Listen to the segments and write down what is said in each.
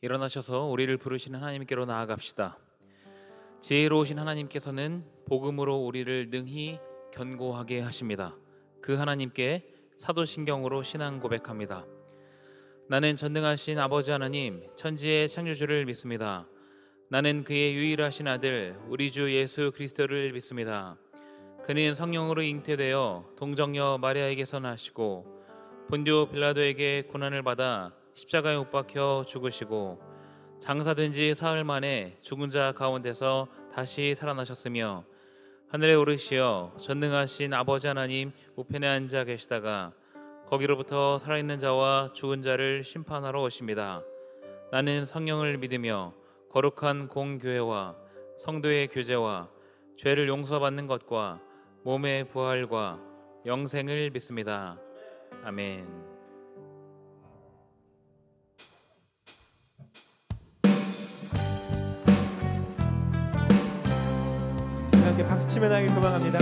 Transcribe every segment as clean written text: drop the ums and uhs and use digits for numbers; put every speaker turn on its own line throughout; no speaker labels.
일어나셔서 우리를 부르시는 하나님께로 나아갑시다. 지혜로우신 하나님께서는 복음으로 우리를 능히 견고하게 하십니다. 그 하나님께 사도신경으로 신앙 고백합니다. 나는 전능하신 아버지 하나님, 천지의 창조주를 믿습니다. 나는 그의 유일하신 아들 우리 주 예수 그리스도를 믿습니다. 그는 성령으로 잉태되어 동정녀 마리아에게서 나시고 본디오 빌라도에게 고난을 받아 십자가에 못 박혀 죽으시고 장사된 지 사흘 만에 죽은 자 가운데서 다시 살아나셨으며 하늘에 오르시어 전능하신 아버지 하나님 우편에 앉아 계시다가 거기로부터 살아있는 자와 죽은 자를 심판하러 오십니다. 나는 성령을 믿으며 거룩한 공교회와 성도의 교제와 죄를 용서받는 것과 몸의 부활과 영생을 믿습니다. 아멘.
함께 박수치며 나길 소망합니다.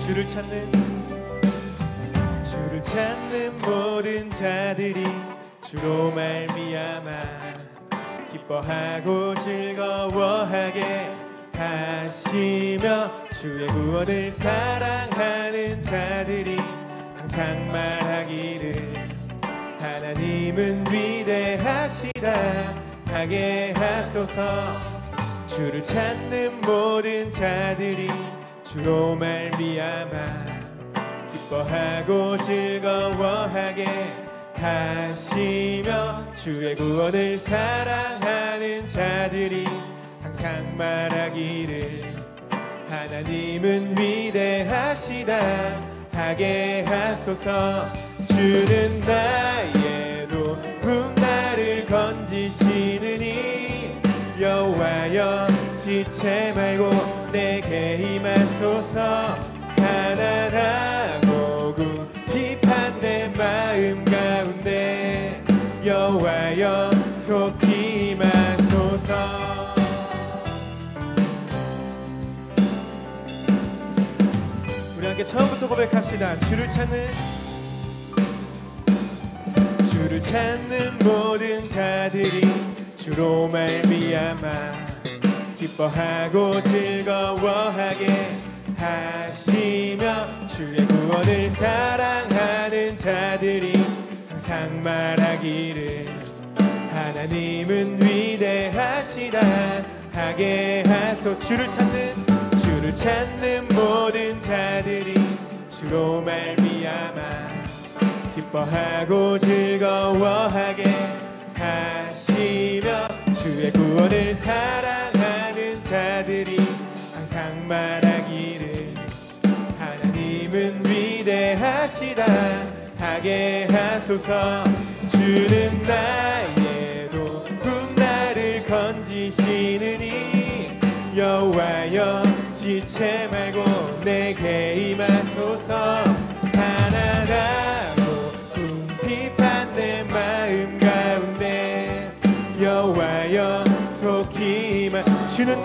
주를 찾는 모든 자들이 주로 말미암아 기뻐하고 즐거워하게 하시며 주의 구원을 사랑하는 자들이 항상 말하기를 하나님은 위대하시다 하게 하소서. 주를 찾는 모든 자들이 주로 말미암아 기뻐하고 즐거워하게 하시며 주의 구원을 사랑하는 자들이 항상 말하기를 하나님은 위대하시다 하게 하소서. 주는 나의 도움 나를 건지시느니 여호와여 지체 말고 내게 임하소서. 가난하고 궁핍한 내 마음 가운데 여호와여 속히 임하소서. 우리 함께 처음부터 고백합시다. 주를 찾는 모든 자들이 주로 말미암아 기뻐하고 즐거워하게 하시며 주의 구원을 사랑하는 자들이 항상 말하기를 하나님은 위대하시다 하게 하소. 주를 찾는 모든 자들이 주로 말미암아 기뻐하고 즐거워하게 하시며 주의 구원을 사랑하는 자들이 항상 말하기를 하나님은 위대하시다 하게 하소서. 주는 나의 도움 나를 건지시느니 여호와여 지체 말고 내게 임하소서. 가난하고 궁핍한 내 마음 가운데 여호와여 속히 주는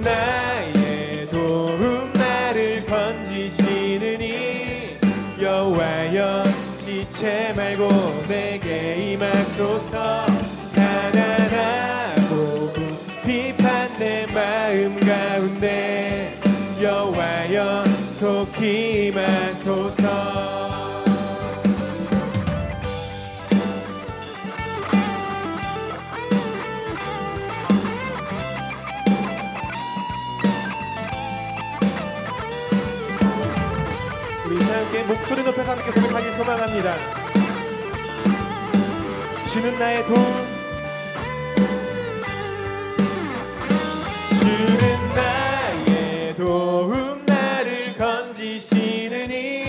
나의 도움 나를 건지시느니 여호와여 지체 말고 내게 임하소서. 가난하고 궁핍한 내 마음 가운데 여호와여 속히 임하소서. 목소리 높여서 함께 고백하길 소망합니다. 주는 나의 도움, 주는 나의 도움 나를 건지시느니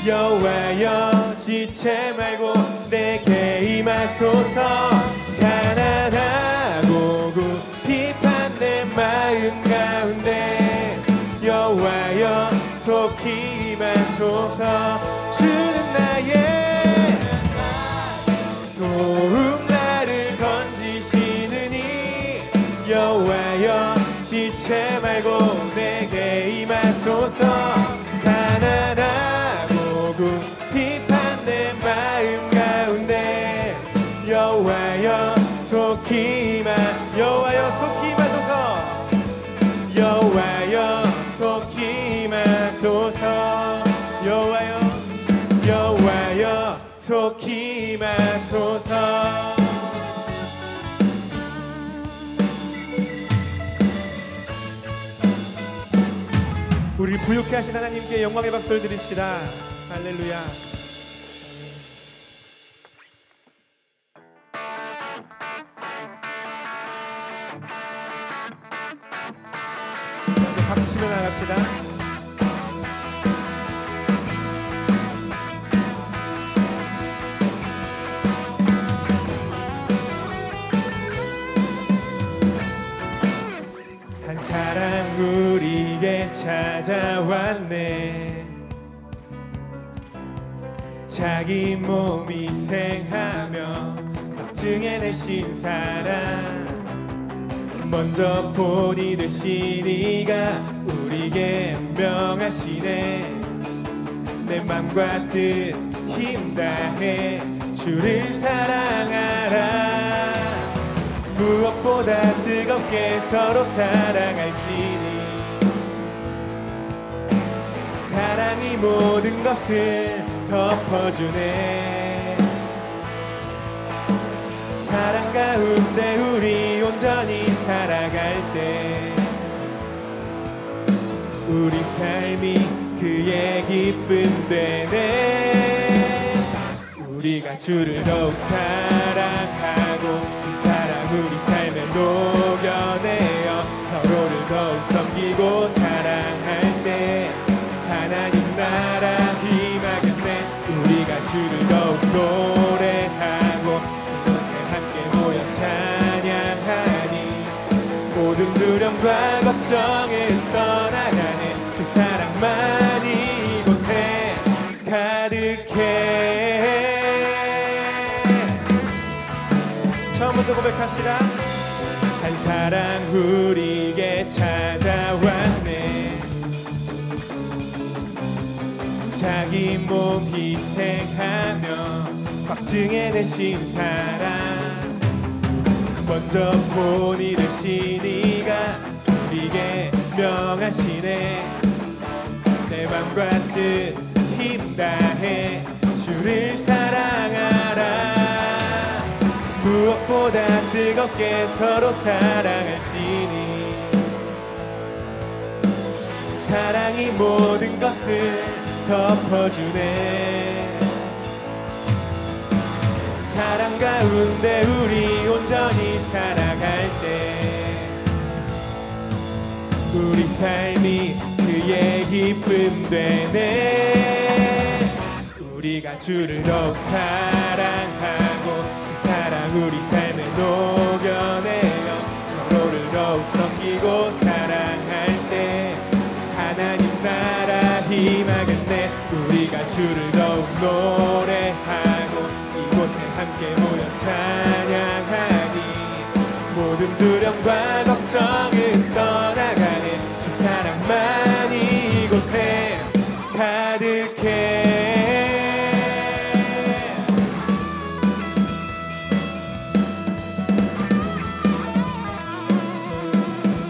여호와여 지체 말고 내게 임하소서. 가난하고 궁핍한 내 마음 가운데 여호와여 속히 임하소서. 주는 나의 도움 나를 건지시느니 여호와여 지체 말고 내게 임하소서. 가난하고 궁핍한 내 마음 가운데 여호와여 속히 임하소서 여호와여 속히 임하소서 여호와여 속히 임하소서. 우리를 부욕케 하신 하나님께 영광의 박수를 드립시다. 할렐루야. 박수 치며 나갑시다. 한 사람 우리에게 찾아왔네. 자기 몸 희생하며 걱정에 내신 사람 먼저 본이 되신 이가 우리에게 명하시네. 내 맘과 뜻 힘 다해 주를 사랑하라. 무엇보다 뜨겁게 서로 사랑할지니 사랑이 모든 것을 덮어주네. 사랑 가운데 우리 온전히 살아갈 때 우리 삶이 그의 기쁨 되네. 우리가 주를 더욱 사랑하고 그 사랑 우리 삶에 녹여내어 서로를 더욱 섬기고 사랑할 때 하나님 나라 임하겠네. 우리가 주를 더욱 노래하고 그곳에 함께 모여 찬양하니 모든 두려움과 걱정은 떠나가네. 주 사랑만이 이곳에 가득해. 처음부터 고백합시다. 한 사랑 우리에게 찾아왔네. 자기 몸 희생하며 확증해 내신 사랑 먼저 본이 되신 이가 우리에게 명하시네. 내 맘과 뜻 힘 다해 주를 사랑하라. 무엇보다 뜨겁게 서로 사랑할지니 사랑이 모든 것을 덮어주네. 사랑 가운데 우리 온전히 살아갈 때 우리 삶이 그의 기쁨 되네. 우리가 주를 더욱 사랑하고 그 사랑 우리 삶에 녹여내어 서로를 더욱 섬기고 사랑할 때 하나님 나라 임하겠네. 우리가 주를 더욱 노래하고 이곳에 함께 모여 찬양하니 모든 두려움과 걱정은 떠나가네. 주 사랑만이 이곳에 가득해.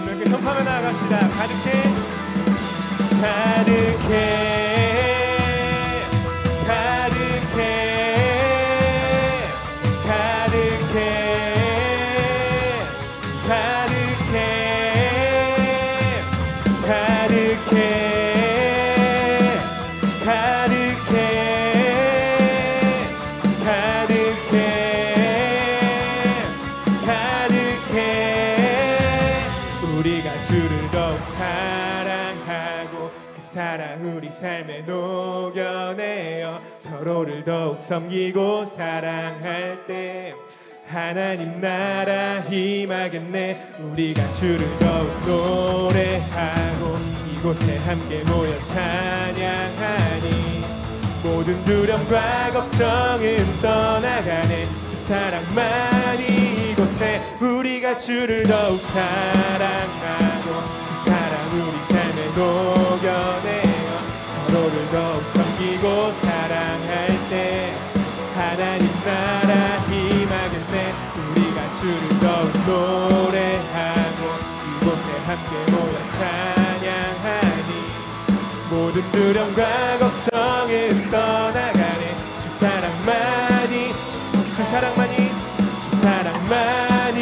이렇게 협하며 나아갑시다. 가득해 가득해 우리가 주를 더욱 사랑하고 그 사랑 우리 삶에 녹여내어 서로를 더욱 섬기고 사랑할 때 하나님 나라 임하겠네. 우리가 주를 더욱 노래하고 이곳에 함께 모여 찬양하니 모든 두려움과 걱정은 떠나가네. 주 사랑만이 이곳에 우리가 주를 더욱 사랑하고 그 사랑 우리 삶에 녹여내어 서로를 더욱 섬기고 드리고 사랑할 때 하나님 나라 희망했네. 우리가 주를 더욱 노래하고 이곳에 함께 모여 찬양하니 모든 두려움과 걱정은 떠나가네. 주 사랑만이 주 사랑만이 주 사랑만이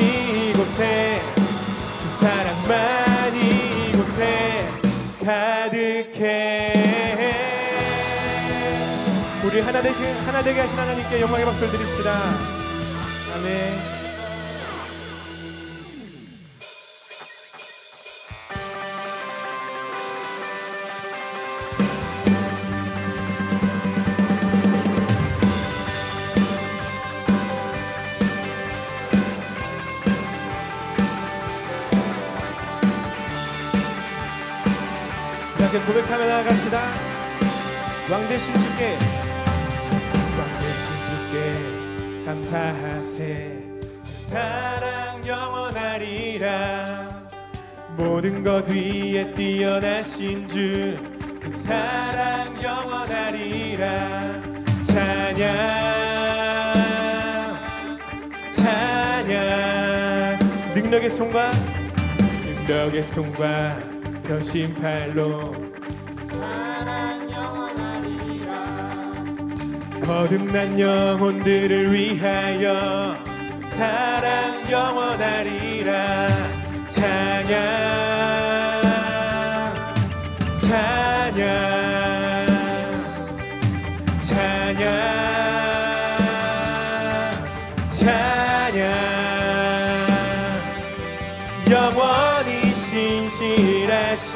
이곳에 주 사랑만이 이곳에 가득해. 우리 하나 되게 하신 하나님께 영광의 박수를 드립시다. 아멘. 이렇게 고백하며 나아갑시다. 왕되신 주께 감사하세. 사랑 영원하리라. 모든 것 위에 뛰어나신 주 그 사랑 영원하리라. 찬양 찬양 능력의 손과 표심팔로 사랑 영원하리라. 거듭난 영혼들을 위하여 사랑 영원하리라. 찬양 찬양 찬양 찬양 영원히 신실하신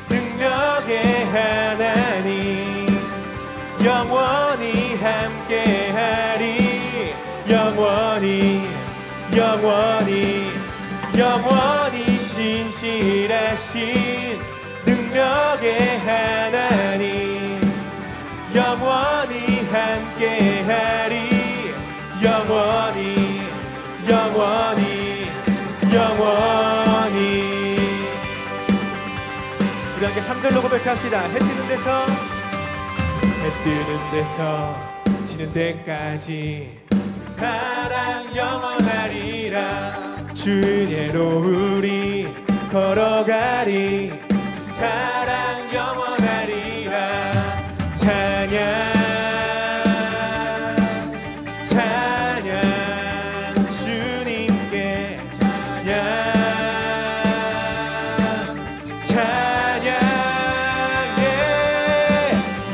능력의 하나님 영원히 함께하리. 영원히 신실하신 능력의 하나님 영원히 함께하리. 영원히 우리 함께 3절로 고백합시다. 해 뜨는 데서 지는 데까지 사랑 영원하리라. 주 은혜로 우리 걸어가리. 사랑 영원하리라. 찬양 찬양 주님께 찬양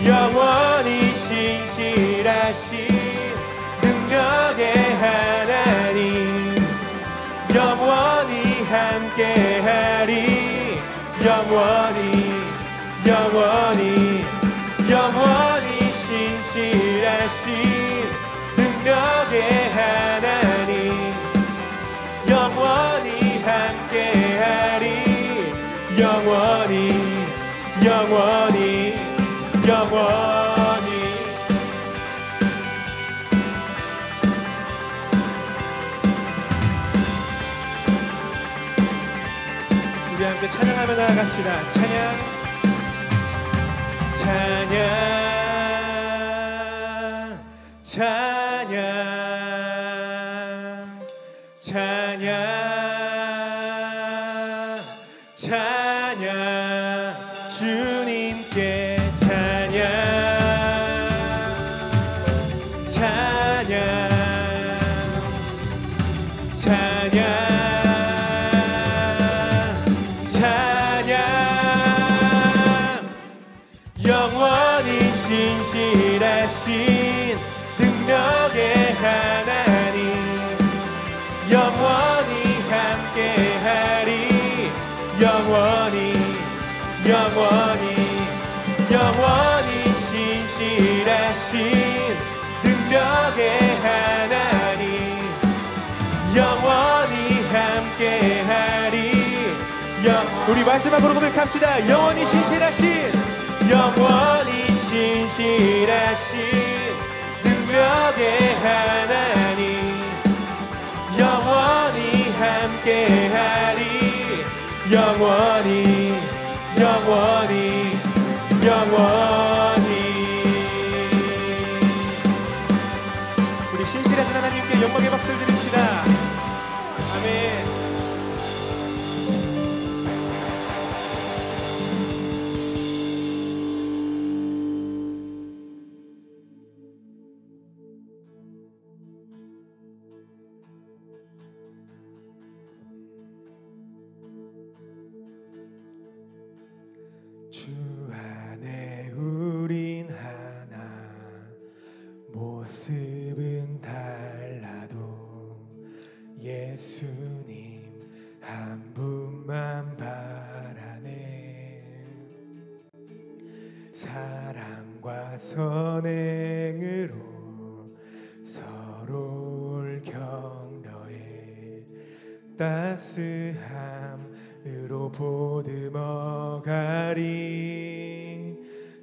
영원히 신실하신 능력의 하나님 영원히 함께하리. 영원히 신실하신 능력의 하나님 영원히 함께하리. 영원히 우리 함께 찬양하며 나아갑시다. 찬양 주님께 찬양 영원히 신실하신 능력의 하나님 영원히 함께하리. 영원히 신실하신 능력의 하나님 영원히 함께하리. 우리 마지막으로 고백합시다. 영원히 신실하신 능력의 하나님 영원히 함께하리. 영원히 모습은 달라도 예수님 한 분만 바라네. 사랑과 선행으로 서로를 격려해 따스함으로 보듬어가리.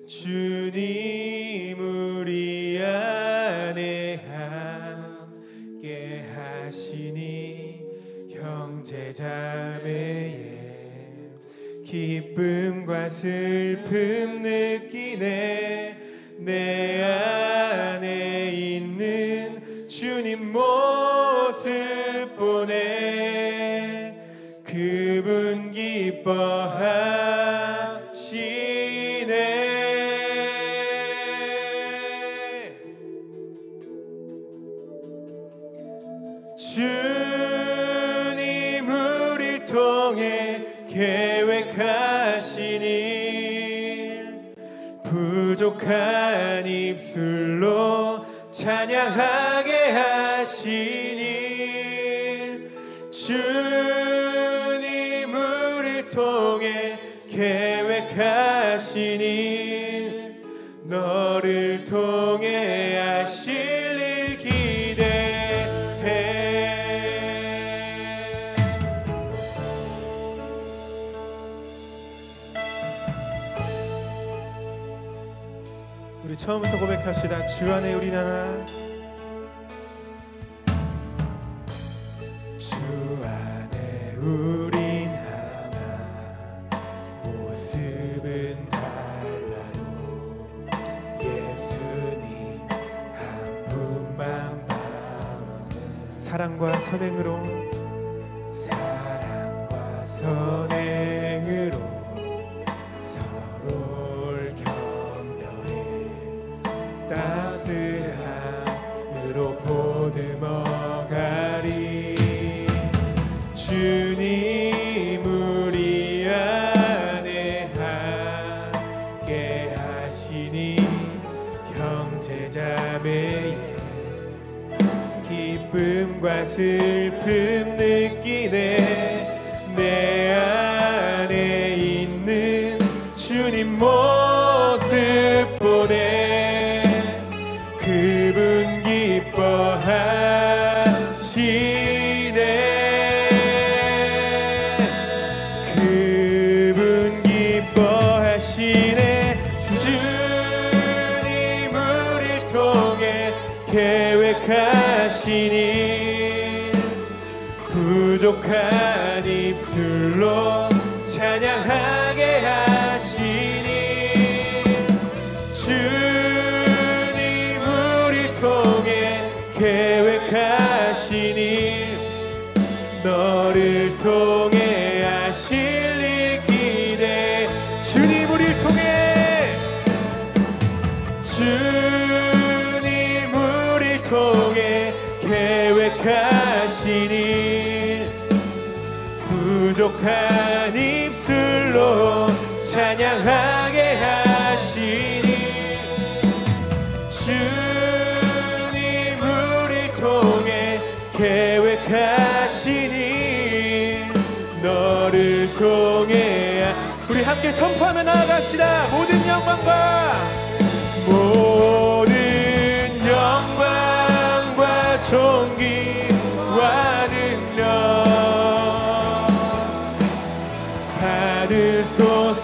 주님 우리 안에 함께 하시니 형제자매의 기쁨과 슬픔 느끼네. 내 안에 있는 주님 모습 보네. 그분 기뻐하시네. 주님 우리를 통해 계획하신 일 부족한 입술로 찬양하게 하신 일. 주님 우리를 통해 계획하신 일 너를 통해 하실 일 기대해. 우리 처음부터 고백합시다. 주 안에 우린 하나. 주 안에 우린 하나. 모습은 달라도 예수님 한 분만 바라네. 사랑과 선행으로 서로를 격려해 따스함으로 보듬어가리. 주님 우리 안에 함께 하시니 형제자매의 기쁨과 슬픔 느끼네. 내 안에 있는 주님 모습 보네. 그분 기뻐하시네. 그분 기뻐하시네. 주님 우리를 통해 계획하신 일 부족한 입술로 찬양하게 하시니. 주님 우리를 통해 계획하신 일 너를 통해 하실 일 기대. 주님 우리를 통해 주님 우리를 통해 계획하신 일 부족한 입술로 찬양하게 하시니. 주님 우리를 통해 계획하신 일 너를 통해. 우리 함께 선포하며 나아갑시다. 모든 영광과 존귀와 능력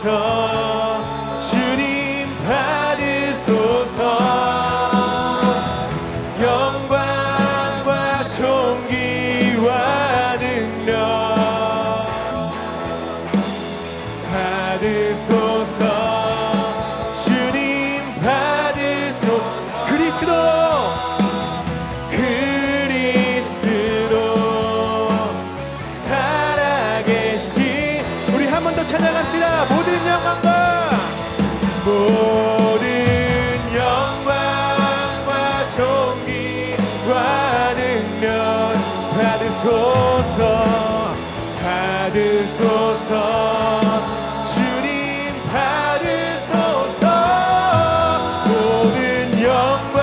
받으소서. 주님 받으소서. 영광과 존귀와 능력 받으소서. 주님 받으소서. 그리스도 살아계신. 우리 한 번 더 찬양합시다. 모든 영광과 존귀와 능력 받으소서. 주님 받으소서. 모든 영광과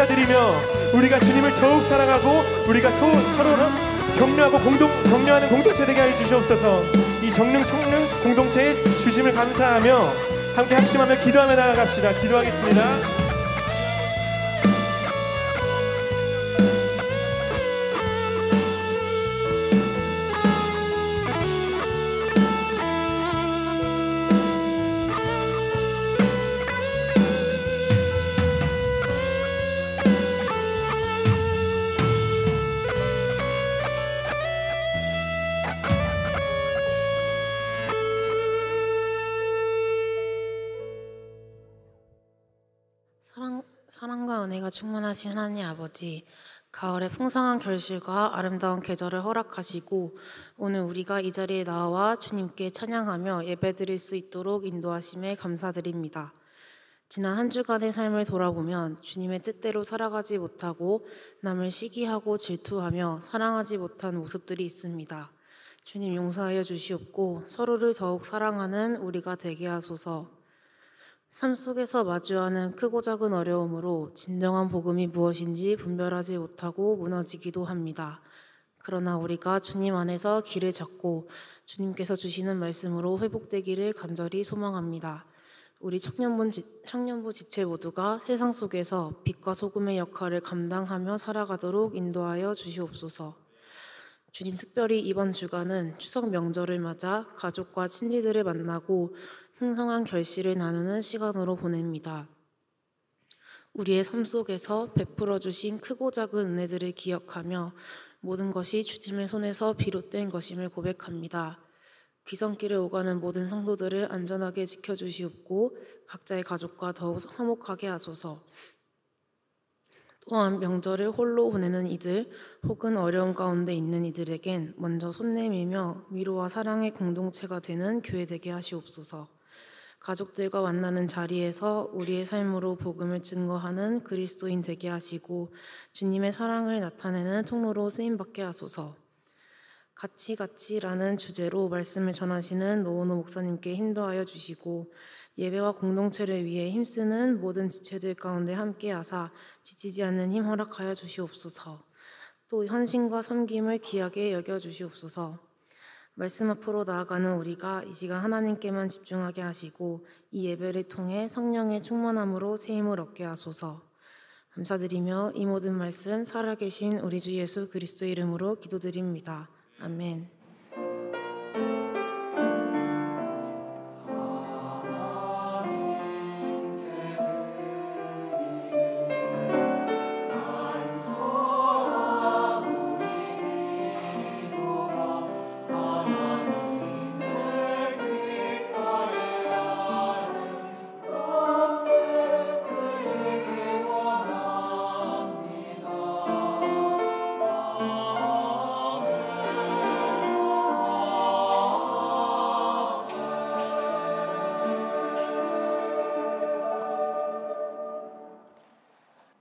감사드리며 우리가 주님을 더욱 사랑하고 우리가 서로를 격려하는 공동체 되게 해 주시옵소서. 이 정릉 총릉 공동체의 주심을 감사하며 함께 합심하며 기도하며 나아갑시다. 기도하겠습니다.
사랑과 은혜가 충만하신 하나님 아버지, 가을의 풍성한 결실과 아름다운 계절을 허락하시고 오늘 우리가 이 자리에 나와 주님께 찬양하며 예배드릴 수 있도록 인도하심에 감사드립니다. 지난 한 주간의 삶을 돌아보면 주님의 뜻대로 살아가지 못하고 남을 시기하고 질투하며 사랑하지 못한 모습들이 있습니다. 주님 용서하여 주시옵고 서로를 더욱 사랑하는 우리가 되게 하소서. 삶 속에서 마주하는 크고 작은 어려움으로 진정한 복음이 무엇인지 분별하지 못하고 무너지기도 합니다. 그러나 우리가 주님 안에서 길을 찾고 주님께서 주시는 말씀으로 회복되기를 간절히 소망합니다. 우리 청년부 지체 모두가 세상 속에서 빛과 소금의 역할을 감당하며 살아가도록 인도하여 주시옵소서. 주님, 특별히 이번 주간은 추석 명절을 맞아 가족과 친지들을 만나고 풍성한 결실을 나누는 시간으로 보냅니다. 우리의 삶 속에서 베풀어 주신 크고 작은 은혜들을 기억하며 모든 것이 주님의 손에서 비롯된 것임을 고백합니다. 귀성길에 오가는 모든 성도들을 안전하게 지켜주시옵고 각자의 가족과 더욱 화목하게 하소서. 또한 명절을 홀로 보내는 이들 혹은 어려움 가운데 있는 이들에겐 먼저 손 내밀며 위로와 사랑의 공동체가 되는 교회 되게 하시옵소서. 가족들과 만나는 자리에서 우리의 삶으로 복음을 증거하는 그리스도인 되게 하시고 주님의 사랑을 나타내는 통로로 쓰임받게 하소서. 같이라는 주제로 말씀을 전하시는 노은호 목사님께 인도하여 주시고 예배와 공동체를 위해 힘쓰는 모든 지체들 가운데 함께 하사 지치지 않는 힘 허락하여 주시옵소서. 또 헌신과 섬김을 귀하게 여겨 주시옵소서. 말씀 앞으로 나아가는 우리가 이 시간 하나님께만 집중하게 하시고 이 예배를 통해 성령의 충만함으로 새 힘을 얻게 하소서. 감사드리며 이 모든 말씀 살아계신 우리 주 예수 그리스도 이름으로 기도드립니다. 아멘.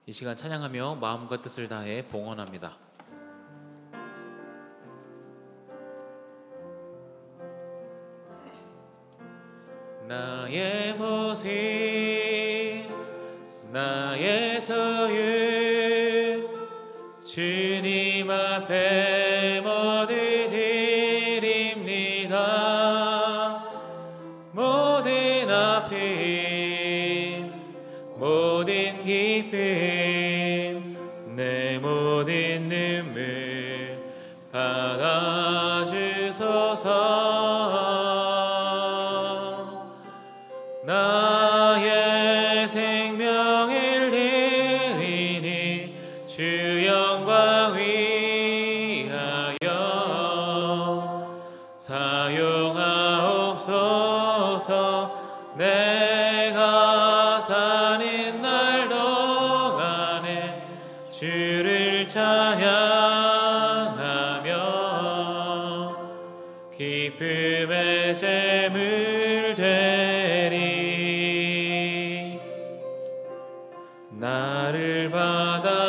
이 시간 찬양하며 마음과 뜻을 다해 봉헌합니다. 나의 모습 나의 소유 주님 앞에 모두 드립니다. 모든 아픔 모든 기쁨 내 모든 눈물 받아주소서. 나의 생명을 드리니 주 영광 위하여 사용하옵소서. 내가 사는 날 동안에 주를 찬양하며 기쁨의 제물 되리. 나를 받아주소서.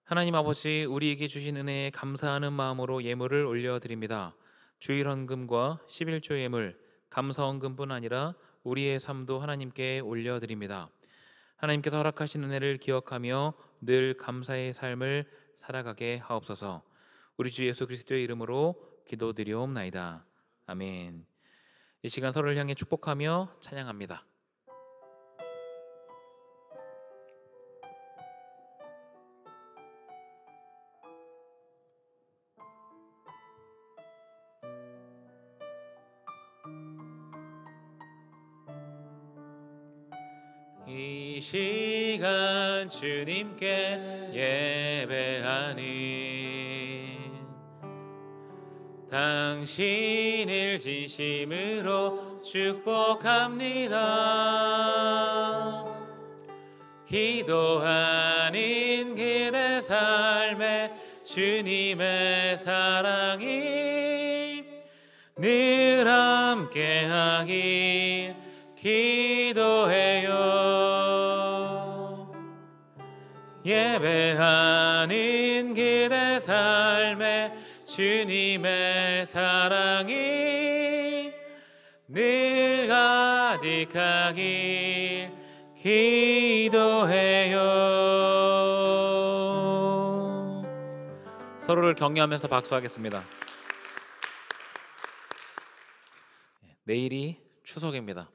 하나님 아버지, 우리에게 주신 은혜에 감사하는 마음으로 예물을 올려드립니다. 주일 헌금과 11조 예물 감사헌금뿐 아니라 우리의 삶도 하나님께 올려드립니다. 하나님께서 허락하신 은혜를 기억하며 늘 감사의 삶을 살아가게 하옵소서. 우리 주 예수 그리스도의 이름으로 기도드리옵나이다. 아멘. 이 시간 서로를 향해 축복하며 찬양합니다. 이 시간 주님께 예배하는 당신을 진심으로 축복합니다. 기도하는 그대 삶에 주님의 사랑이 늘 함께하길 기도해요. 예배하는 그대 삶에 주님의 사랑이 늘 가득하길 기도해요. 서로를 격려하면서 박수하겠습니다. 내일이 추석입니다.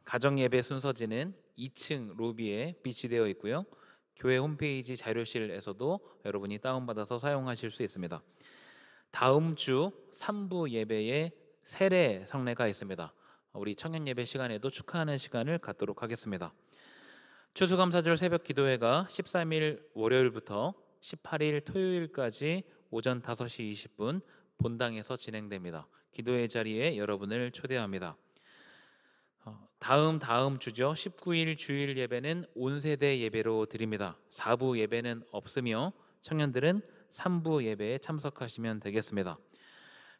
가정예배 순서지는 2층 로비에 비치되어 있고요. 교회 홈페이지 자료실에서도 여러분이 다운받아서 사용하실 수 있습니다. 다음 주 3부 예배에 세례 성례가 있습니다. 우리 청년 예배 시간에도 축하하는 시간을 갖도록 하겠습니다. 추수감사절 새벽 기도회가 13일 월요일부터 18일 토요일까지 오전 5시 20분 본당에서 진행됩니다. 기도회 자리에 여러분을 초대합니다. 다음 주죠. 19일 주일 예배는 온세대 예배로 드립니다. 4부 예배는 없으며 청년들은 3부 예배에 참석하시면 되겠습니다.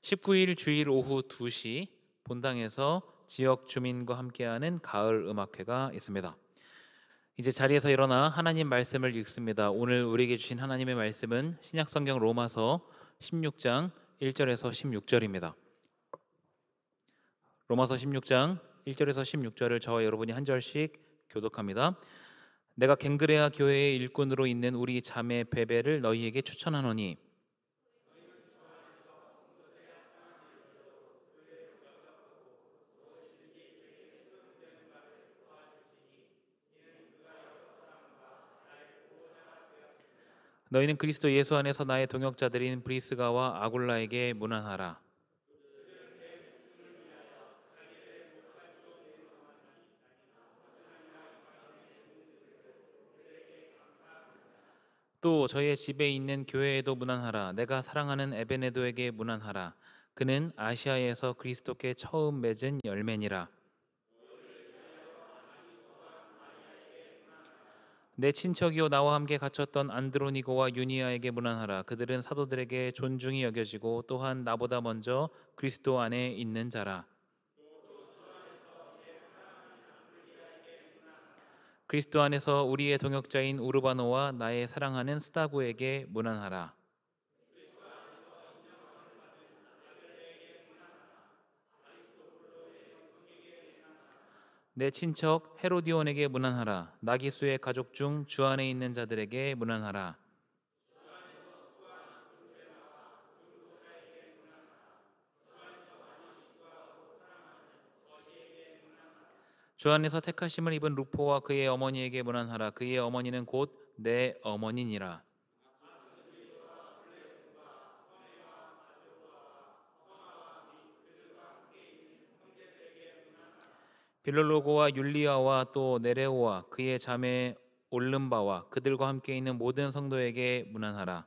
19일 주일 오후 2시 본당에서 지역 주민과 함께하는 가을 음악회가 있습니다. 이제 자리에서 일어나 하나님 말씀을 읽습니다. 오늘 우리에게 주신 하나님의 말씀은 신약성경 로마서 16장 1절에서 16절입니다. 로마서 16장 1절에서 16절을 저와 여러분이 한 절씩 교독합니다. 내가 갱그레아 교회의 일꾼으로 있는 우리 자매 베베를 너희에게 추천하노니 너희는 그리스도 예수 안에서 나의 동역자들인 브리스가와 아굴라에게 문안하라. 또 저희의 집에 있는 교회에도 문안하라. 내가 사랑하는 에베네도에게 문안하라. 그는 아시아에서 그리스도께 처음 맺은 열매니라. 내 친척이요 나와 함께 갇혔던 안드로니고와 유니아에게 문안하라. 그들은 사도들에게 존중이 여겨지고 또한 나보다 먼저 그리스도 안에 있는 자라. 그리스도 안에서 우리의 동역자인 우르바노와 나의 사랑하는 스타구에게 문안하라. 내 친척 헤로디온에게 문안하라. 나기수의 가족 중 주 안에 있는 자들에게 문안하라. 주 안에서 택하심을 입은 루포와 그의 어머니에게 문안하라. 그의 어머니는 곧 내 어머니니라. 빌롤로고와 율리아와 또 네레오와 그의 자매 올름바와 그들과 함께 있는 모든 성도에게 문안하라.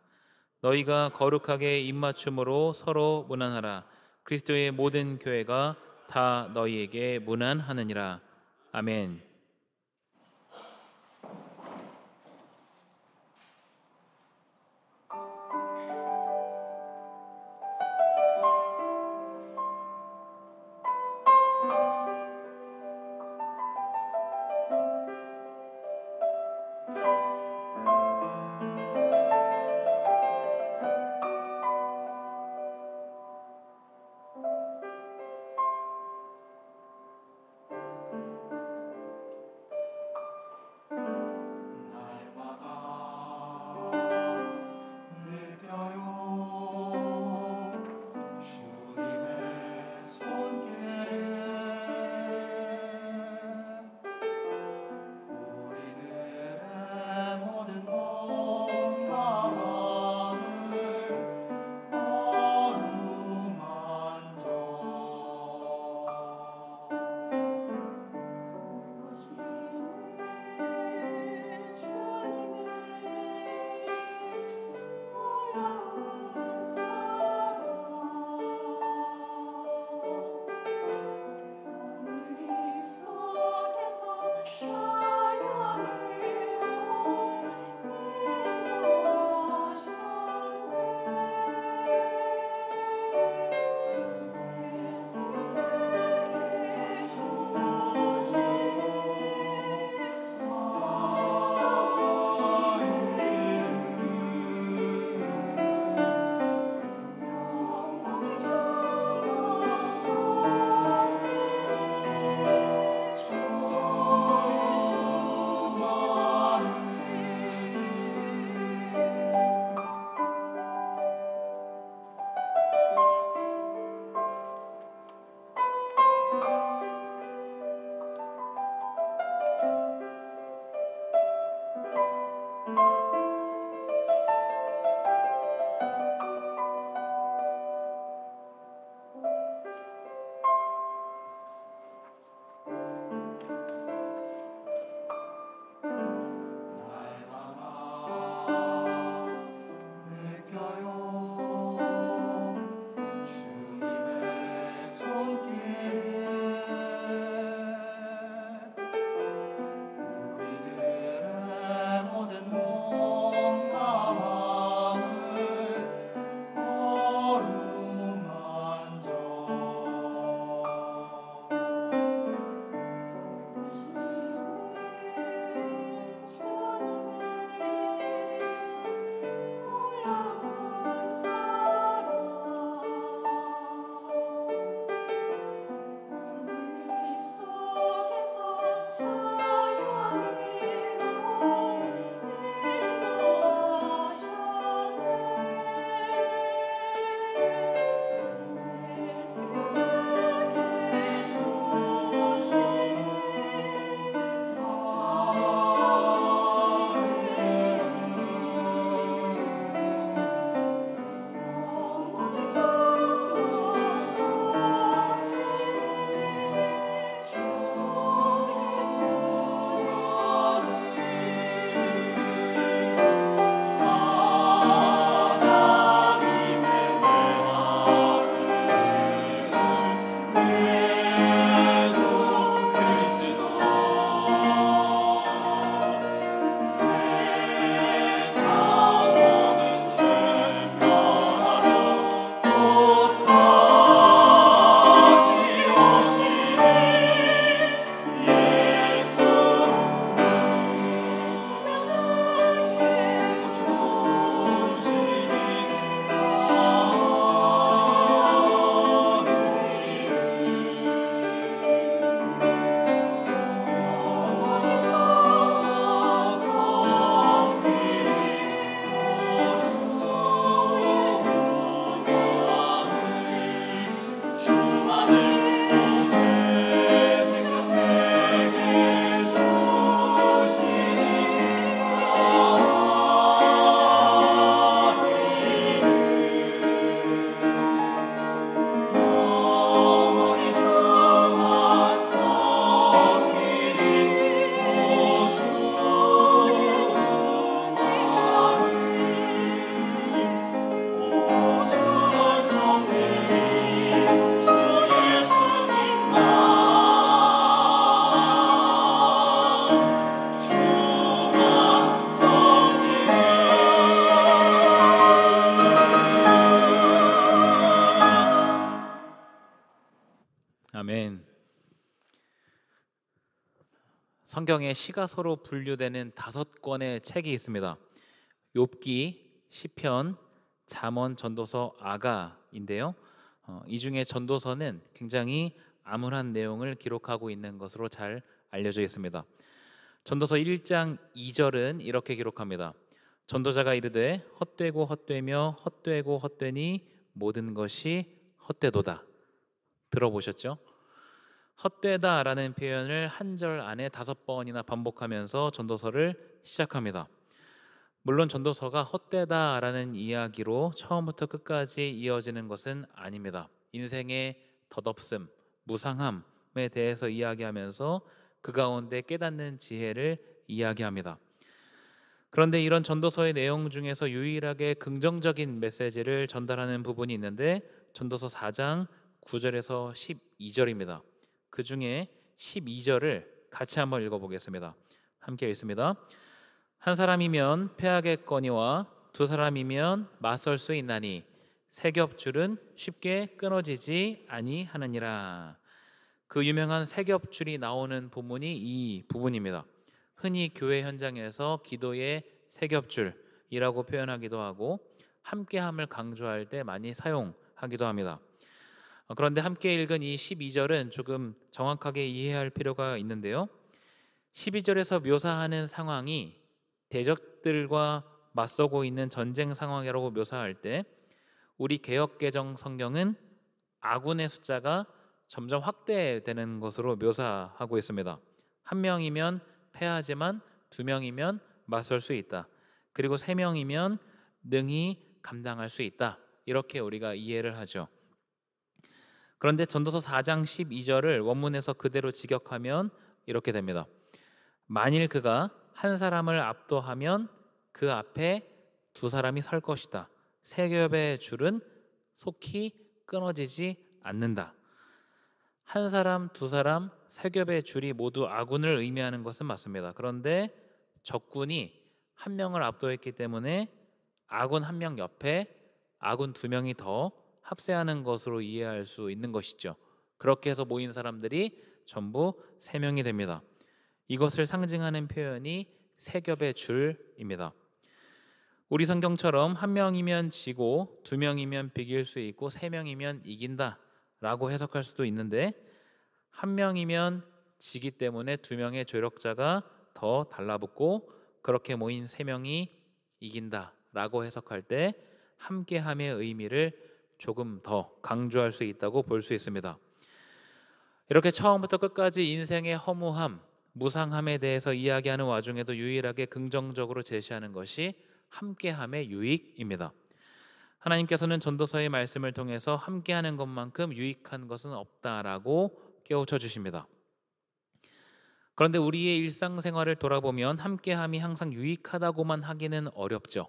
너희가 거룩하게 입맞춤으로 서로 문안하라. 그리스도의 모든 교회가 다 너희에게 문안하느니라. 아멘. 아멘. 성경에 시가 서로 분류되는 5권의 책이 있습니다. 욥기, 시편, 잠언, 전도서, 아가인데요. 이 중에 전도서는 굉장히 암울한 내용을 기록하고 있는 것으로 잘 알려져 있습니다. 전도서 1장 2절은 이렇게 기록합니다. 전도자가 이르되 헛되고 헛되며 헛되고 헛되니 모든 것이 헛되도다. 들어보셨죠? 헛되다라는 표현을 한 절 안에 5번이나 반복하면서 전도서를 시작합니다. 물론 전도서가 헛되다라는 이야기로 처음부터 끝까지 이어지는 것은 아닙니다. 인생의 덧없음, 무상함에 대해서 이야기하면서 그 가운데 깨닫는 지혜를 이야기합니다. 그런데 이런 전도서의 내용 중에서 유일하게 긍정적인 메시지를 전달하는 부분이 있는데 전도서 4장 9절에서 12절입니다. 그 중에 12절을 같이 한번 읽어보겠습니다. 함께 읽습니다. 한 사람이면 패하겠거니와 두 사람이면 맞설 수 있나니 세 겹줄은 쉽게 끊어지지 아니하느니라. 그 유명한 세 겹줄이 나오는 본문이 이 부분입니다. 흔히 교회 현장에서 기도의 세 겹줄이라고 표현하기도 하고 함께함을 강조할 때 많이 사용하기도 합니다. 그런데 함께 읽은 이 12절은 조금 정확하게 이해할 필요가 있는데요. 12절에서 묘사하는 상황이 대적들과 맞서고 있는 전쟁 상황이라고 묘사할 때 우리 개역개정 성경은 아군의 숫자가 점점 확대되는 것으로 묘사하고 있습니다. 한 명이면 패하지만 두 명이면 맞설 수 있다. 그리고 세 명이면 능히 감당할 수 있다. 이렇게 우리가 이해를 하죠. 그런데 전도서 4장 12절을 원문에서 그대로 직역하면 이렇게 됩니다. 만일 그가 한 사람을 압도하면 그 앞에 두 사람이 설 것이다. 세 겹의 줄은 속히 끊어지지 않는다. 한 사람, 두 사람, 세 겹의 줄이 모두 아군을 의미하는 것은 맞습니다. 그런데 적군이 한 명을 압도했기 때문에 아군 한 명 옆에 아군 두 명이 더 합세하는 것으로 이해할 수 있는 것이죠. 그렇게 해서 모인 사람들이 전부 세 명이 됩니다. 이것을 상징하는 표현이 세 겹의 줄입니다. 우리 성경처럼 한 명이면 지고 두 명이면 비길 수 있고 세 명이면 이긴다 라고 해석할 수도 있는데 한 명이면 지기 때문에 2명의 조력자가 더 달라붙고 그렇게 모인 3명이 이긴다라고 해석할 때 함께함의 의미를 조금 더 강조할 수 있다고 볼 수 있습니다. 이렇게 처음부터 끝까지 인생의 허무함, 무상함에 대해서 이야기하는 와중에도 유일하게 긍정적으로 제시하는 것이 함께함의 유익입니다. 하나님께서는 전도서의 말씀을 통해서 함께하는 것만큼 유익한 것은 없다라고 깨우쳐 주십니다. 그런데 우리의 일상생활을 돌아보면 함께함이 항상 유익하다고만 하기는 어렵죠.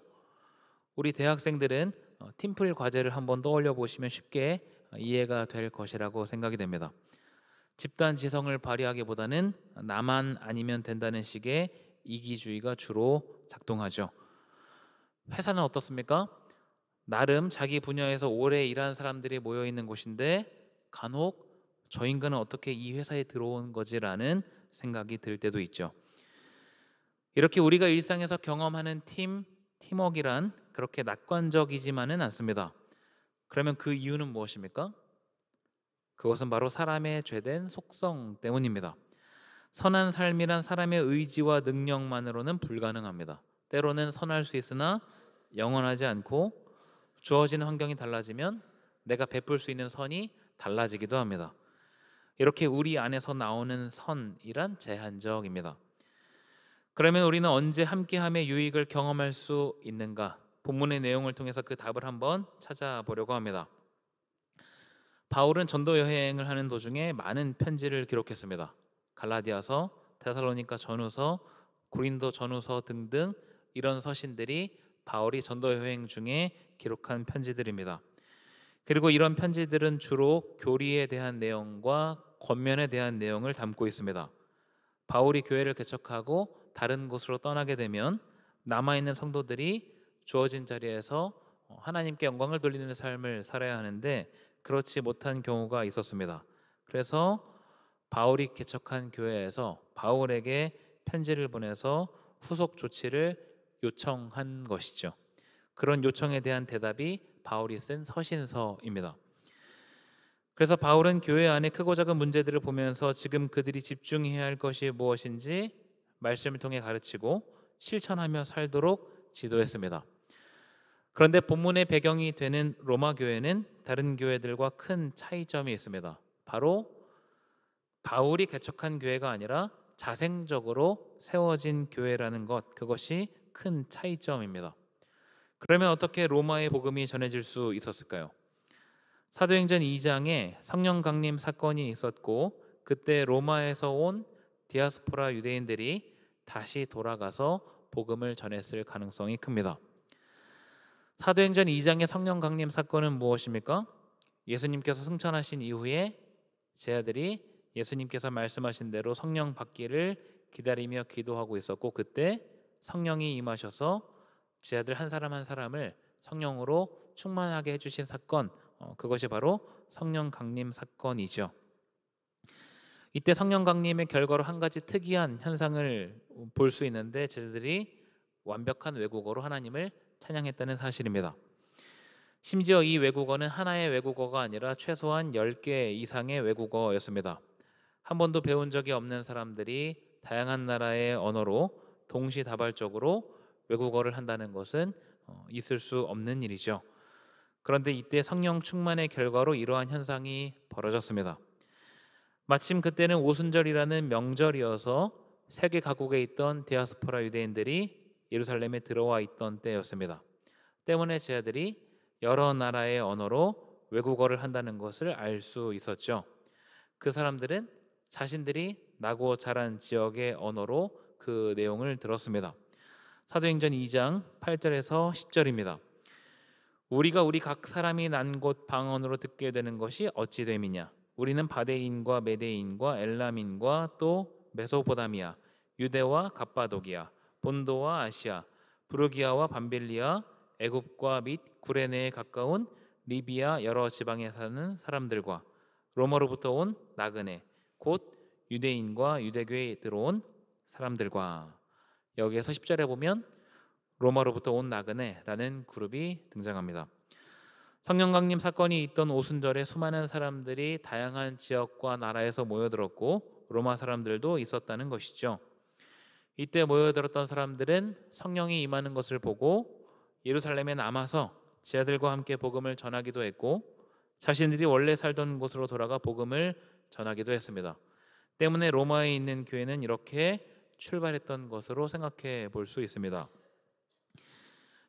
우리 대학생들은 팀플 과제를 한번 떠올려 보시면 쉽게 이해가 될 것이라고 생각이 됩니다. 집단 지성을 발휘하기보다는 나만 아니면 된다는 식의 이기주의가 주로 작동하죠. 회사는 어떻습니까? 나름 자기 분야에서 오래 일한 사람들이 모여 있는 곳인데 간혹 저 인간은 어떻게 이 회사에 들어온 거지라는 생각이 들 때도 있죠. 이렇게 우리가 일상에서 경험하는 팀워크란 그렇게 낙관적이지만은 않습니다. 그러면 그 이유는 무엇입니까? 그것은 바로 사람의 죄된 속성 때문입니다. 선한 삶이란 사람의 의지와 능력만으로는 불가능합니다. 때로는 선할 수 있으나 영원하지 않고 주어지는 환경이 달라지면 내가 베풀 수 있는 선이 달라지기도 합니다. 이렇게 우리 안에서 나오는 선이란 제한적입니다. 그러면 우리는 언제 함께함의 유익을 경험할 수 있는가? 본문의 내용을 통해서 그 답을 한번 찾아보려고 합니다. 바울은 전도 여행을 하는 도중에 많은 편지를 기록했습니다. 갈라디아서, 데살로니가 전후서, 고린도 전후서 등등 이런 서신들이 바울이 전도 여행 중에 기록한 편지들입니다. 그리고 이런 편지들은 주로 교리에 대한 내용과 권면에 대한 내용을 담고 있습니다. 바울이 교회를 개척하고 다른 곳으로 떠나게 되면 남아있는 성도들이 주어진 자리에서 하나님께 영광을 돌리는 삶을 살아야 하는데 그렇지 못한 경우가 있었습니다. 그래서 바울이 개척한 교회에서 바울에게 편지를 보내서 후속 조치를 요청한 것이죠. 그런 요청에 대한 대답이 바울이 쓴 서신서입니다. 그래서 바울은 교회 안에 크고 작은 문제들을 보면서 지금 그들이 집중해야 할 것이 무엇인지 말씀을 통해 가르치고 실천하며 살도록 지도했습니다. 그런데 본문의 배경이 되는 로마 교회는 다른 교회들과 큰 차이점이 있습니다. 바로 바울이 개척한 교회가 아니라 자생적으로 세워진 교회라는 것, 그것이 큰 차이점입니다. 그러면 어떻게 로마의 복음이 전해질 수 있었을까요? 사도행전 2장에 성령 강림 사건이 있었고 그때 로마에서 온 디아스포라 유대인들이 다시 돌아가서 복음을 전했을 가능성이 큽니다. 사도행전 2장의 성령 강림 사건은 무엇입니까? 예수님께서 승천하신 이후에 제자들이 예수님께서 말씀하신 대로 성령 받기를 기다리며 기도하고 있었고 그때 성령이 임하셔서 제자들 한 사람 한 사람을 성령으로 충만하게 해주신 사건, 그것이 바로 성령 강림 사건이죠. 이때 성령 강림의 결과로 한 가지 특이한 현상을 볼 수 있는데 제자들이 완벽한 외국어로 하나님을 찬양했다는 사실입니다. 심지어 이 외국어는 하나의 외국어가 아니라 최소한 10개 이상의 외국어였습니다. 한 번도 배운 적이 없는 사람들이 다양한 나라의 언어로 동시다발적으로 외국어를 한다는 것은 있을 수 없는 일이죠. 그런데 이때 성령 충만의 결과로 이러한 현상이 벌어졌습니다. 마침 그때는 오순절이라는 명절이어서 세계 각국에 있던 디아스포라 유대인들이 예루살렘에 들어와 있던 때였습니다. 때문에 제자들이 여러 나라의 언어로 외국어를 한다는 것을 알 수 있었죠. 그 사람들은 자신들이 나고 자란 지역의 언어로 그 내용을 들었습니다. 사도행전 2장 8절에서 10절입니다. 우리가 우리 각 사람이 난 곳 방언으로 듣게 되는 것이 어찌 됨이냐? 우리는 바데인과 메데인과 엘람인과 또 메소포다미아, 유대와 갑바도기아, 본도와 아시아, 부르기아와 밤빌리아, 애굽과 및 구레네에 가까운 리비아 여러 지방에 사는 사람들과 로마로부터 온 나그네, 곧 유대인과 유대교에 들어온 사람들과. 여기에서 10절에 보면 로마로부터 온 나그네라는 그룹이 등장합니다. 성령 강림 사건이 있던 오순절에 수많은 사람들이 다양한 지역과 나라에서 모여들었고 로마 사람들도 있었다는 것이죠. 이때 모여들었던 사람들은 성령이 임하는 것을 보고 예루살렘에 남아서 제자들과 함께 복음을 전하기도 했고 자신들이 원래 살던 곳으로 돌아가 복음을 전하기도 했습니다. 때문에 로마에 있는 교회는 이렇게 출발했던 것으로 생각해 볼 수 있습니다.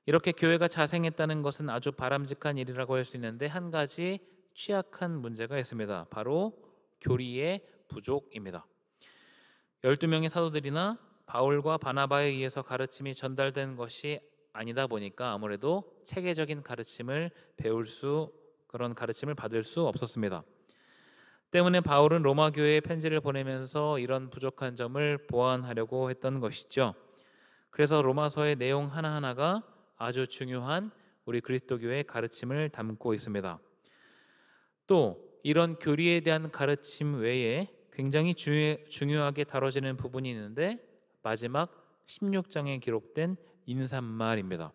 이렇게 교회가 자생했다는 것은 아주 바람직한 일이라고 할 수 있는데 한 가지 취약한 문제가 있습니다. 바로 교리의 부족입니다. 12명의 사도들이나 바울과 바나바에 의해서 가르침이 전달된 것이 아니다 보니까 아무래도 체계적인 가르침을 그런 가르침을 받을 수 없었습니다. 때문에 바울은 로마 교회에 편지를 보내면서 이런 부족한 점을 보완하려고 했던 것이죠. 그래서 로마서의 내용 하나하나가 아주 중요한 우리 그리스도교의 가르침을 담고 있습니다. 또 이런 교리에 대한 가르침 외에 굉장히 중요하게 다뤄지는 부분이 있는데 마지막 16장에 기록된 인사말입니다.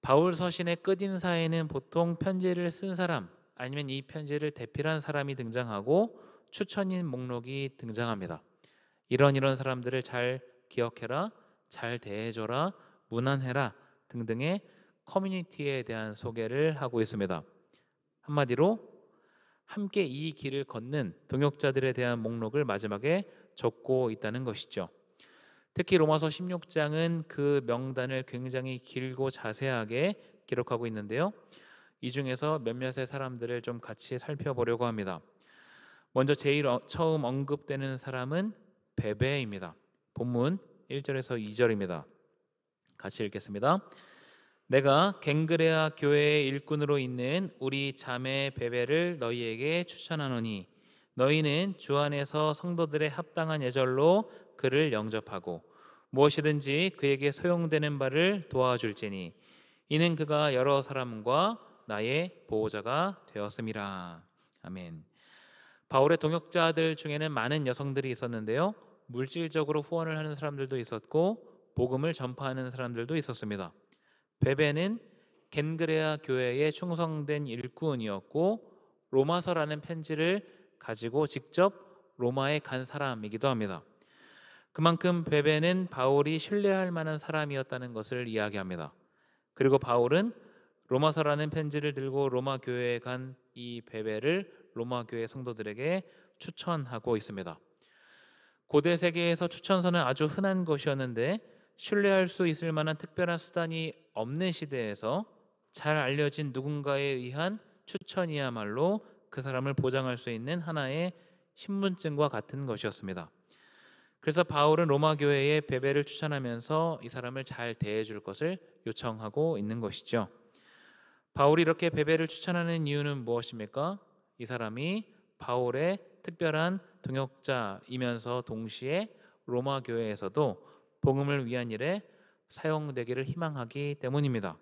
바울 서신의 끝인사에는 보통 편지를 쓴 사람 아니면 이 편지를 대필한 사람이 등장하고 추천인 목록이 등장합니다. 이런 사람들을 잘 기억해라, 잘 대해줘라, 문안해라 등등의 커뮤니티에 대한 소개를 하고 있습니다. 한마디로 함께 이 길을 걷는 동역자들에 대한 목록을 마지막에 적고 있다는 것이죠. 특히 로마서 16장은 그 명단을 굉장히 길고 자세하게 기록하고 있는데요. 이 중에서 몇몇의 사람들을 좀 같이 살펴보려고 합니다. 먼저 제일 처음 언급되는 사람은 베베입니다. 본문 1절에서 2절입니다. 같이 읽겠습니다. 내가 갱그레아 교회의 일꾼으로 있는 우리 자매 베베를 너희에게 추천하노니 너희는 주 안에서 성도들의 합당한 예절로 그를 영접하고 무엇이든지 그에게 소용되는 바를 도와줄지니 이는 그가 여러 사람과 나의 보호자가 되었음이라. 아멘. 바울의 동역자들 중에는 많은 여성들이 있었는데요. 물질적으로 후원을 하는 사람들도 있었고 복음을 전파하는 사람들도 있었습니다. 베베는 겐그레아 교회에 충성된 일꾼이었고 로마서라는 편지를 가지고 직접 로마에 간 사람이기도 합니다. 그만큼 베베는 바울이 신뢰할 만한 사람이었다는 것을 이야기합니다. 그리고 바울은 로마서라는 편지를 들고 로마 교회에 간 이 베베를 로마 교회 성도들에게 추천하고 있습니다. 고대 세계에서 추천서는 아주 흔한 것이었는데 신뢰할 수 있을 만한 특별한 수단이 없는 시대에서 잘 알려진 누군가에 의한 추천이야말로 그 사람을 보장할 수 있는 하나의 신분증과 같은 것이었습니다. 그래서 바울은 로마 교회에 베베를 추천하면서 이 사람을 잘 대해줄 것을 요청하고 있는 것이죠. 바울이 이렇게 베베를 추천하는 이유는 무엇입니까? 이 사람이 바울의 특별한 동역자이면서 동시에 로마 교회에서도 복음을 위한 일에 사용되기를 희망하기 때문입니다.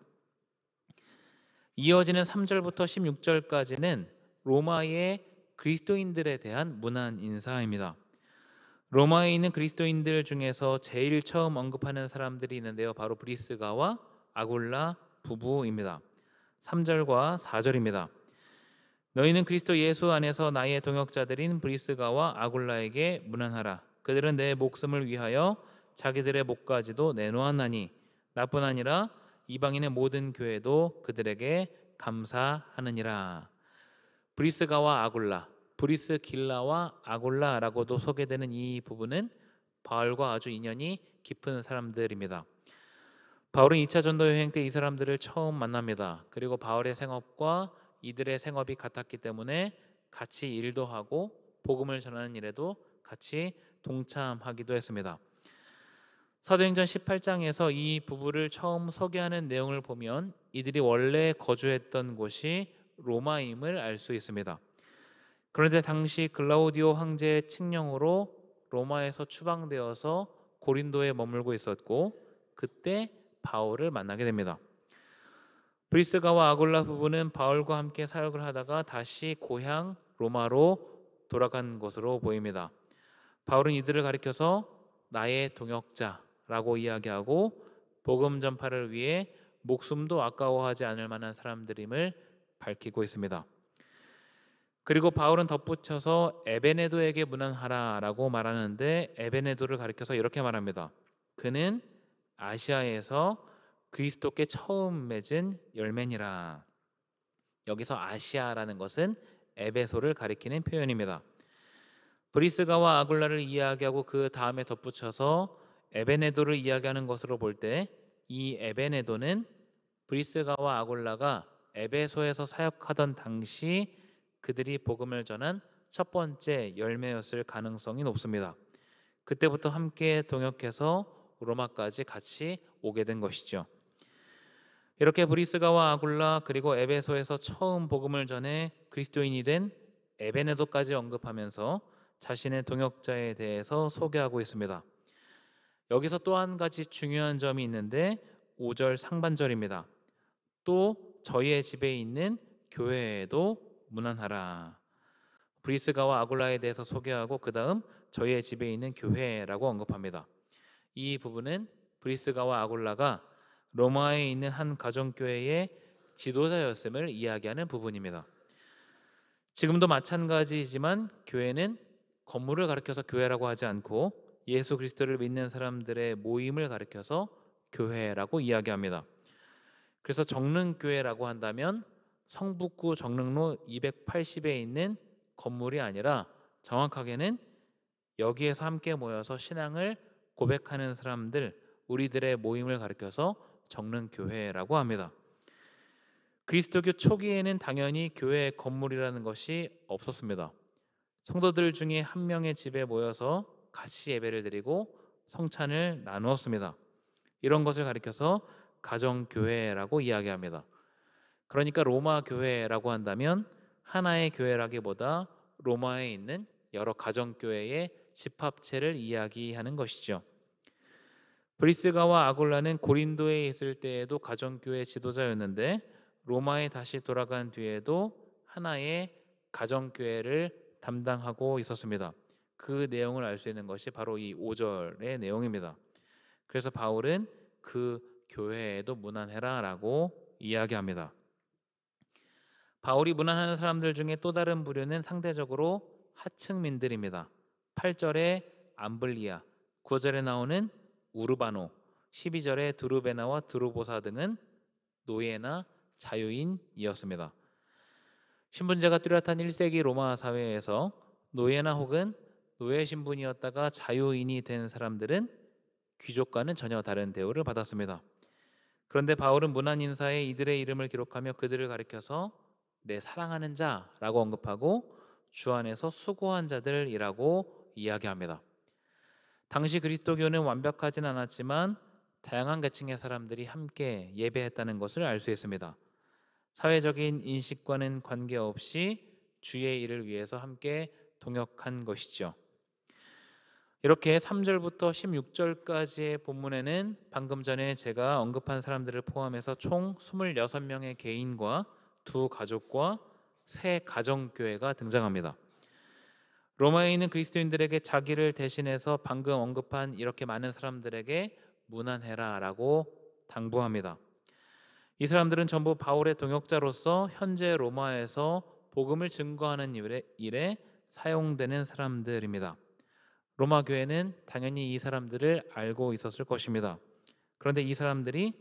이어지는 3절부터 16절까지는 로마의 그리스도인들에 대한 문안 인사입니다. 로마에 있는 그리스도인들 중에서 제일 처음 언급하는 사람들이 있는데요. 바로 브리스가와 아굴라 부부입니다. 3절과 4절입니다. 너희는 그리스도 예수 안에서 나의 동역자들인 브리스가와 아굴라에게 문안하라. 그들은 내 목숨을 위하여 자기들의 목까지도 내놓았나니 나뿐 아니라 이방인의 모든 교회도 그들에게 감사하느니라. 브리스가와 아굴라, 브리스길라와 아굴라라고도 소개되는 이 부부는 바울과 아주 인연이 깊은 사람들입니다. 바울은 2차 전도 여행 때 이 사람들을 처음 만납니다. 그리고 바울의 생업과 이들의 생업이 같았기 때문에 같이 일도 하고 복음을 전하는 일에도 같이 동참하기도 했습니다. 사도행전 18장에서 이 부부를 처음 소개하는 내용을 보면 이들이 원래 거주했던 곳이 로마임을 알 수 있습니다. 그런데 당시 글라우디오 황제의 칙령으로 로마에서 추방되어서 고린도에 머물고 있었고 그때 바울을 만나게 됩니다. 브리스가와 아굴라 부부는 바울과 함께 사역을 하다가 다시 고향 로마로 돌아간 것으로 보입니다. 바울은 이들을 가리켜서 나의 동역자라고 이야기하고 복음 전파를 위해 목숨도 아까워하지 않을 만한 사람들임을 밝히고 있습니다. 그리고 바울은 덧붙여서 에베네도에게 문안하라라고 말하는데 에베네도를 가리켜서 이렇게 말합니다. 그는 아시아에서 그리스도께 처음 맺은 열매니라. 여기서 아시아라는 것은 에베소를 가리키는 표현입니다. 브리스가와 아굴라를 이야기하고 그 다음에 덧붙여서 에베네도를 이야기하는 것으로 볼 때 이 에베네도는 브리스가와 아굴라가 에베소에서 사역하던 당시 그들이 복음을 전한 첫 번째 열매였을 가능성이 높습니다. 그때부터 함께 동역해서 로마까지 같이 오게 된 것이죠. 이렇게 브리스가와 아굴라 그리고 에베소에서 처음 복음을 전해 그리스도인이 된 에베네도까지 언급하면서 자신의 동역자에 대해서 소개하고 있습니다. 여기서 또 한 가지 중요한 점이 있는데 5절 상반절입니다. 또 저희의 집에 있는 교회에도 문안하라. 브리스가와 아굴라에 대해서 소개하고 그 다음 저희의 집에 있는 교회라고 언급합니다. 이 부분은 브리스가와 아굴라가 로마에 있는 한 가정교회의 지도자였음을 이야기하는 부분입니다. 지금도 마찬가지이지만 교회는 건물을 가리켜서 교회라고 하지 않고 예수 그리스도를 믿는 사람들의 모임을 가리켜서 교회라고 이야기합니다. 그래서 정릉교회라고 한다면 성북구 정릉로 280에 있는 건물이 아니라 정확하게는 여기에서 함께 모여서 신앙을 고백하는 사람들, 우리들의 모임을 가리켜서 정릉교회라고 합니다. 그리스도교 초기에는 당연히 교회 건물이라는 것이 없었습니다. 성도들 중에 한 명의 집에 모여서 같이 예배를 드리고 성찬을 나누었습니다. 이런 것을 가리켜서 가정교회라고 이야기합니다. 그러니까 로마 교회라고 한다면 하나의 교회라기보다 로마에 있는 여러 가정교회의 집합체를 이야기하는 것이죠. 브리스가와 아굴라는 고린도에 있을 때에도 가정교회 지도자였는데 로마에 다시 돌아간 뒤에도 하나의 가정교회를 담당하고 있었습니다. 그 내용을 알 수 있는 것이 바로 이 5절의 내용입니다. 그래서 바울은 그 교회에도 문안해라 라고 이야기합니다. 바울이 문안하는 사람들 중에 또 다른 부류는 상대적으로 하층민들입니다. 8절에 암블리아, 9절에 나오는 우르바노, 12절에 드루베나와 드루보사 등은 노예나 자유인이었습니다. 신분제가 뚜렷한 1세기 로마 사회에서 노예나 혹은 노예 신분이었다가 자유인이 된 사람들은 귀족과는 전혀 다른 대우를 받았습니다. 그런데 바울은 문안 인사에 이들의 이름을 기록하며 그들을 가리켜서 내 사랑하는 자라고 언급하고 주 안에서 수고한 자들이라고 이야기합니다. 당시 그리스도교는 완벽하진 않았지만 다양한 계층의 사람들이 함께 예배했다는 것을 알 수 있습니다. 사회적인 인식과는 관계없이 주의 일을 위해서 함께 동역한 것이죠. 이렇게 3절부터 16절까지의 본문에는 방금 전에 제가 언급한 사람들을 포함해서 총 26명의 개인과 2 가족과 3 가정교회가 등장합니다. 로마에 있는 그리스도인들에게 자기를 대신해서 방금 언급한 이렇게 많은 사람들에게 문안해라 라고 당부합니다. 이 사람들은 전부 바울의 동역자로서 현재 로마에서 복음을 증거하는 일에 사용되는 사람들입니다. 로마 교회는 당연히 이 사람들을 알고 있었을 것입니다. 그런데 이 사람들이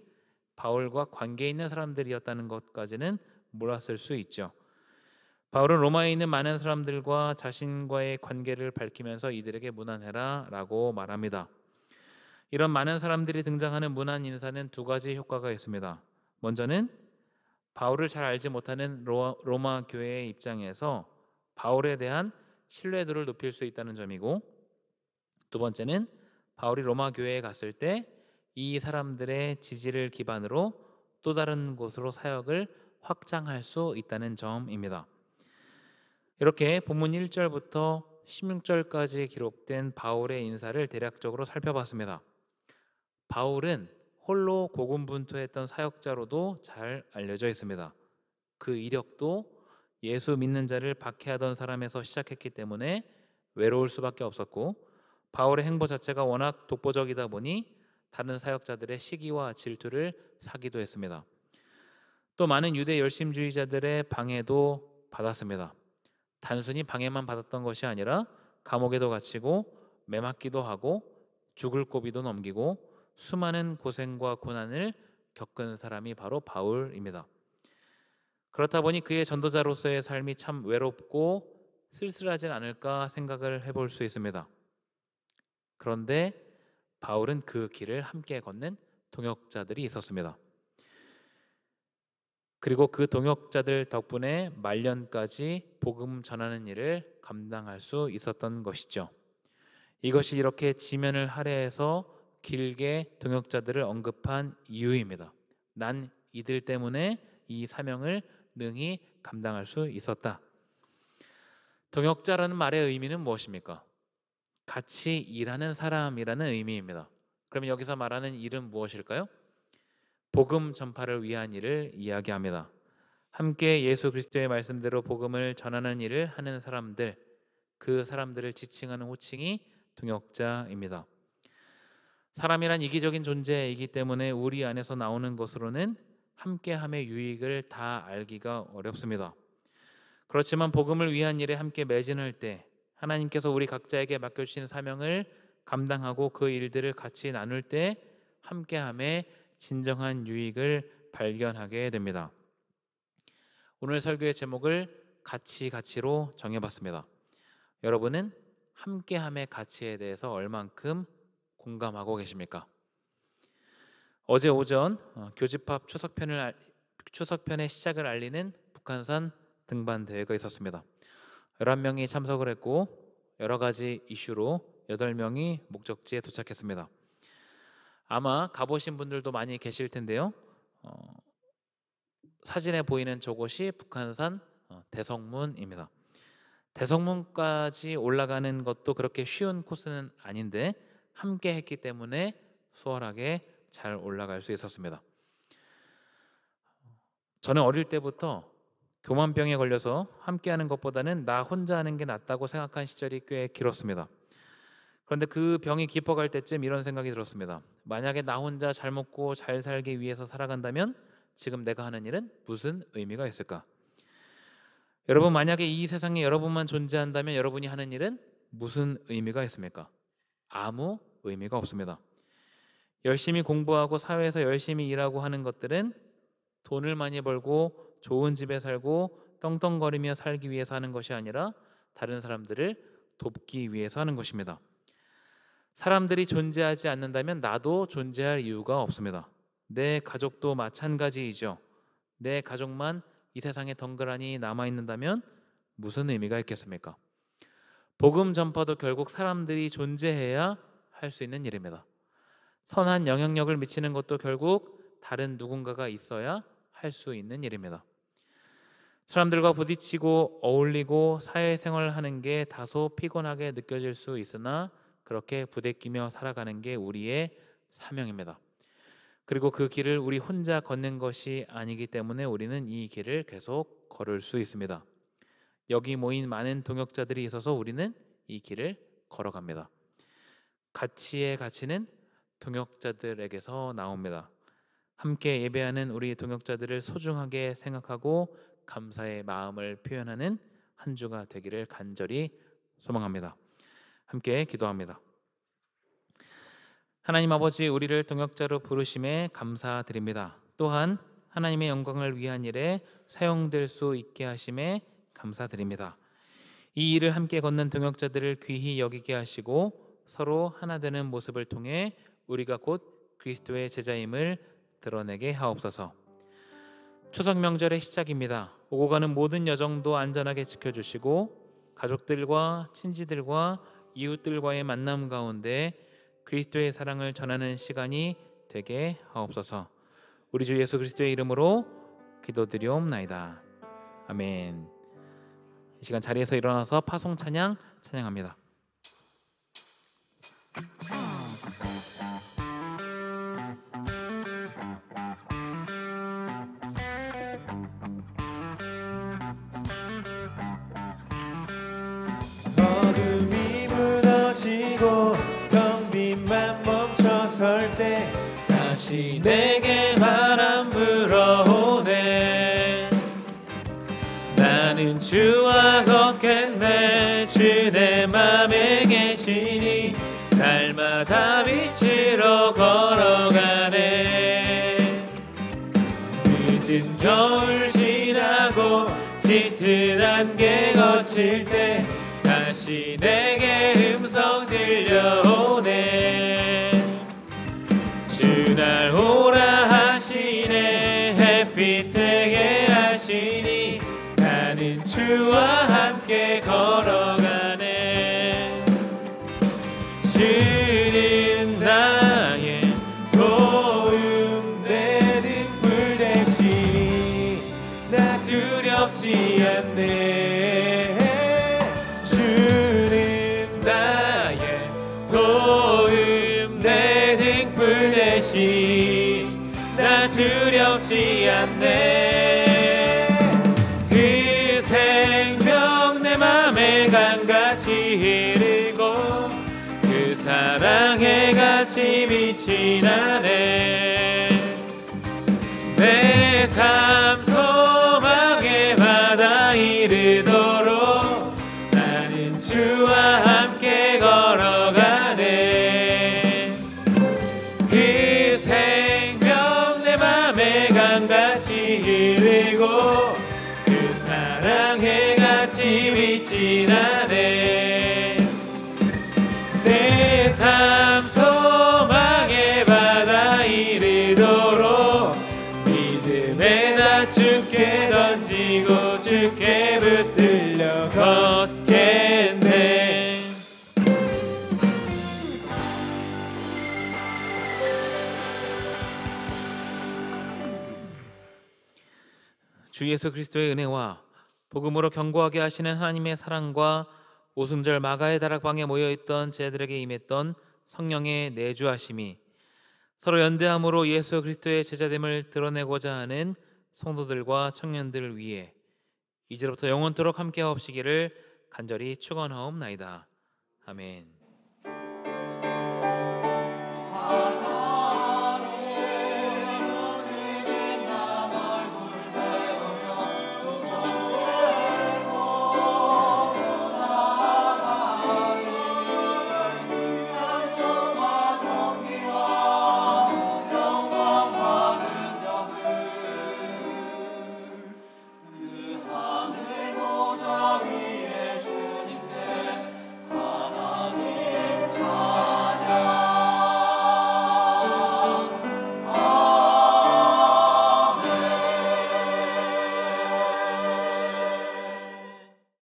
바울과 관계 있는 사람들이었다는 것까지는 몰랐을 수 있죠. 바울은 로마에 있는 많은 사람들과 자신과의 관계를 밝히면서 이들에게 문안해라 라고 말합니다. 이런 많은 사람들이 등장하는 문안 인사는 2가지 효과가 있습니다. 먼저는 바울을 잘 알지 못하는 로마 교회의 입장에서 바울에 대한 신뢰도를 높일 수 있다는 점이고, 2번째는 바울이 로마 교회에 갔을 때 이 사람들의 지지를 기반으로 또 다른 곳으로 사역을 확장할 수 있다는 점입니다. 이렇게 본문 1절부터 16절까지 기록된 바울의 인사를 대략적으로 살펴봤습니다. 바울은 홀로 고군분투했던 사역자로도 잘 알려져 있습니다. 그 이력도 예수 믿는 자를 박해하던 사람에서 시작했기 때문에 외로울 수밖에 없었고, 바울의 행보 자체가 워낙 독보적이다 보니 다른 사역자들의 시기와 질투를 사기도 했습니다. 또 많은 유대 열심주의자들의 방해도 받았습니다. 단순히 방해만 받았던 것이 아니라 감옥에도 갇히고 매맞기도 하고 죽을 고비도 넘기고 수많은 고생과 고난을 겪은 사람이 바로 바울입니다. 그렇다 보니 그의 전도자로서의 삶이 참 외롭고 쓸쓸하진 않을까 생각을 해볼 수 있습니다. 그런데 바울은 그 길을 함께 걷는 동역자들이 있었습니다. 그리고 그 동역자들 덕분에 말년까지 복음 전하는 일을 감당할 수 있었던 것이죠. 이것이 이렇게 지면을 할애해서 길게 동역자들을 언급한 이유입니다. 난 이들 때문에 이 사명을 능히 감당할 수 있었다. 동역자라는 말의 의미는 무엇입니까? 같이 일하는 사람이라는 의미입니다. 그러면 여기서 말하는 일은 무엇일까요? 복음 전파를 위한 일을 이야기합니다. 함께 예수 그리스도의 말씀대로 복음을 전하는 일을 하는 사람들, 그 사람들을 지칭하는 호칭이 동역자입니다. 사람이란 이기적인 존재이기 때문에 우리 안에서 나오는 것으로는 함께함의 유익을 다 알기가 어렵습니다. 그렇지만 복음을 위한 일에 함께 매진할 때 하나님께서 우리 각자에게 맡겨주신 사명을 감당하고 그 일들을 같이 나눌 때 함께함의 진정한 유익을 발견하게 됩니다. 오늘 설교의 제목을 가치로 정해봤습니다. 여러분은 함께함의 가치에 대해서 얼만큼 공감하고 계십니까? 어제 오전 교집합 추석편의 시작을 알리는 북한산 등반 대회가 있었습니다. 11명이 참석을 했고 여러 가지 이슈로 8명이 목적지에 도착했습니다. 아마 가보신 분들도 많이 계실 텐데요. 사진에 보이는 저곳이 북한산 대성문입니다. 대성문까지 올라가는 것도 그렇게 쉬운 코스는 아닌데 함께 했기 때문에 수월하게 잘 올라갈 수 있었습니다. 저는 어릴 때부터 교만병에 걸려서 함께하는 것보다는 나 혼자 하는 게 낫다고 생각한 시절이 꽤 길었습니다. 그런데 그 병이 깊어갈 때쯤 이런 생각이 들었습니다. 만약에 나 혼자 잘 먹고 잘 살기 위해서 살아간다면 지금 내가 하는 일은 무슨 의미가 있을까? 여러분, 만약에 이 세상에 여러분만 존재한다면 여러분이 하는 일은 무슨 의미가 있습니까? 아무 의미가 없습니다. 열심히 공부하고 사회에서 열심히 일하고 하는 것들은 돈을 많이 벌고 좋은 집에 살고 떵떵거리며 살기 위해서 하는 것이 아니라 다른 사람들을 돕기 위해서 하는 것입니다. 사람들이 존재하지 않는다면 나도 존재할 이유가 없습니다. 내 가족도 마찬가지이죠. 내 가족만 이 세상에 덩그러니 남아있는다면 무슨 의미가 있겠습니까? 복음 전파도 결국 사람들이 존재해야 할 수 있는 일입니다. 선한 영향력을 미치는 것도 결국 다른 누군가가 있어야 할 수 있는 일입니다. 사람들과 부딪히고 어울리고 사회생활을 하는 게 다소 피곤하게 느껴질 수 있으나 그렇게 부대끼며 살아가는 게 우리의 사명입니다. 그리고 그 길을 우리 혼자 걷는 것이 아니기 때문에 우리는 이 길을 계속 걸을 수 있습니다. 여기 모인 많은 동역자들이 있어서 우리는 이 길을 걸어갑니다. 가치의 가치는 동역자들에게서 나옵니다. 함께 예배하는 우리 동역자들을 소중하게 생각하고 감사의 마음을 표현하는 한 주가 되기를 간절히 소망합니다. 함께 기도합니다. 하나님 아버지, 우리를 동역자로 부르심에 감사드립니다. 또한 하나님의 영광을 위한 일에 사용될 수 있게 하심에 감사드립니다. 이 일을 함께 걷는 동역자들을 귀히 여기게 하시고 서로 하나 되는 모습을 통해 우리가 곧 그리스도의 제자임을 드러내게 하옵소서. 추석 명절의 시작입니다. 오고 가는 모든 여정도 안전하게 지켜주시고 가족들과 친지들과 이웃들과의 만남 가운데 그리스도의 사랑을 전하는 시간이 되게 하옵소서. 우리 주 예수 그리스도의 이름으로 기도드리옵나이다. 아멘. 이 시간 자리에서 일어나서 파송 찬양 찬양합니다.
어둠이 무너지고 경비만 멈춰설 때 다시 내게 바람 불어오네. 나는 주와 걷게
날마다 빛으로 걸어가네. 늦은 겨울 지나고 짙은 안개 거칠 때 다시 내게 음성 들려오네. 주날 오라 하시네. 햇빛 되게 하시니 나는 주와 함께 걸어가네. 주는 나의 도움 내 등불 되시니 나 두렵지 않네. 주는 나의 도움 내 등불 되시니 나 두렵지 않네. 그 생명 내 맘에 강같이 흐르고 그 사랑에 같이 빛이 나네. 내 삶 소망의 바다 이르도록 나는 주와 함께 걸어가네. 그 생명 내 맘에 강같이 흐르고 그 사랑에 같이 빛이 나네. 내 삶 소망의 바다 이르도록 믿음에다 주께 던지고 주께 붙들려 걷겠네. 주 예수 그리스도의 은혜와 복음으로 견고하게 하시는 하나님의 사랑과 오순절 마가의 다락방에 모여있던 제자들에게 임했던 성령의 내주하심이 서로 연대함으로 예수 그리스도의 제자됨을 드러내고자 하는 성도들과 청년들을 위해 이제부터 영원토록 함께하옵시기를 간절히 축원하옵나이다. 아멘.